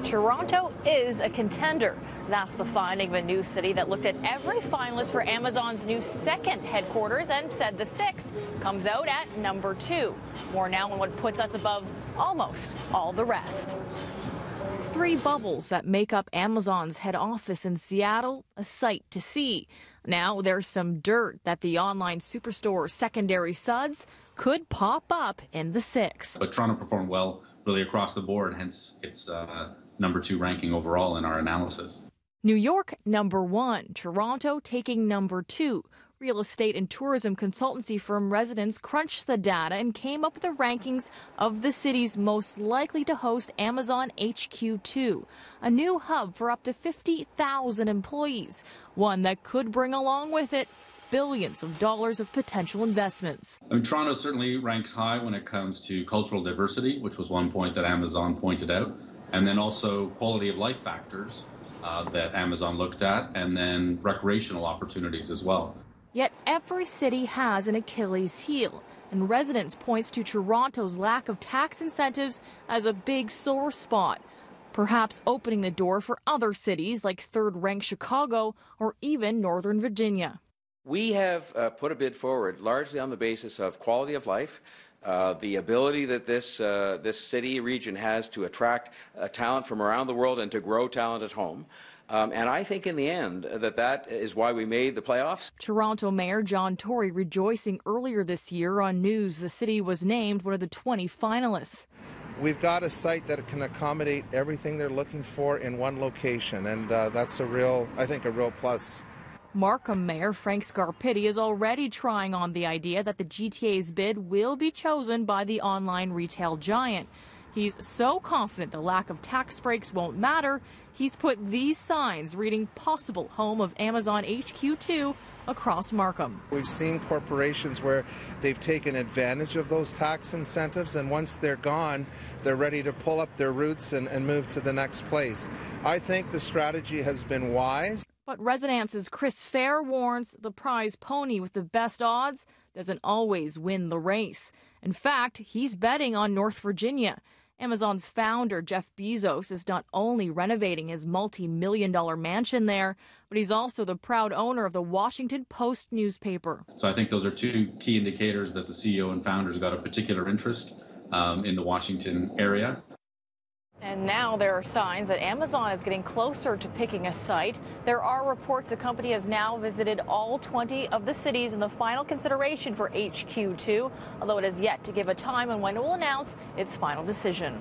Toronto is a contender. That's the finding of a new city that looked at every finalist for Amazon's new second headquarters and said the 6 comes out at number 2. More now on what puts us above almost all the rest. 3 bubbles that make up Amazon's head office in Seattle, a sight to see. Now there's some dirt that the online superstore's secondary suds could pop up in the 6. But Toronto performed well really across the board, hence its number 2 ranking overall in our analysis. New York, number 1. Toronto taking number 2. Real estate and tourism consultancy firm Residence crunched the data and came up with the rankings of the cities most likely to host Amazon HQ2, a new hub for up to 50,000 employees, one that could bring along with it billions of dollars of potential investments. I mean, Toronto certainly ranks high when it comes to cultural diversity, which was one point that Amazon pointed out, and then also quality of life factors that Amazon looked at, and then recreational opportunities as well. Yet every city has an Achilles heel, and Residence points to Toronto's lack of tax incentives as a big sore spot, perhaps opening the door for other cities like third-ranked Chicago or even Northern Virginia. We have put a bid forward largely on the basis of quality of life, the ability that this city region has to attract talent from around the world and to grow talent at home. And I think in the end that is why we made the playoffs. Toronto Mayor John Tory rejoicing earlier this year on news the city was named one of the 20 finalists. We've got a site that can accommodate everything they're looking for in one location, and that's I think a real plus. Markham Mayor Frank Scarpitti is already trying on the idea that the GTA's bid will be chosen by the online retail giant. He's so confident the lack of tax breaks won't matter, he's put these signs reading possible home of Amazon HQ2 across Markham. We've seen corporations where they've taken advantage of those tax incentives, and once they're gone, they're ready to pull up their roots and move to the next place. I think the strategy has been wise. But Residence's Chris Fair warns the prize pony with the best odds doesn't always win the race. In fact, he's betting on North Virginia. Amazon's founder, Jeff Bezos, is not only renovating his multi-million-dollar mansion there, but he's also the proud owner of the Washington Post newspaper. So I think those are 2 key indicators that the CEO and founders got a particular interest in the Washington area. And now there are signs that Amazon is getting closer to picking a site. There are reports the company has now visited all 20 of the cities in the final consideration for HQ2, although it has yet to give a time on when it will announce its final decision.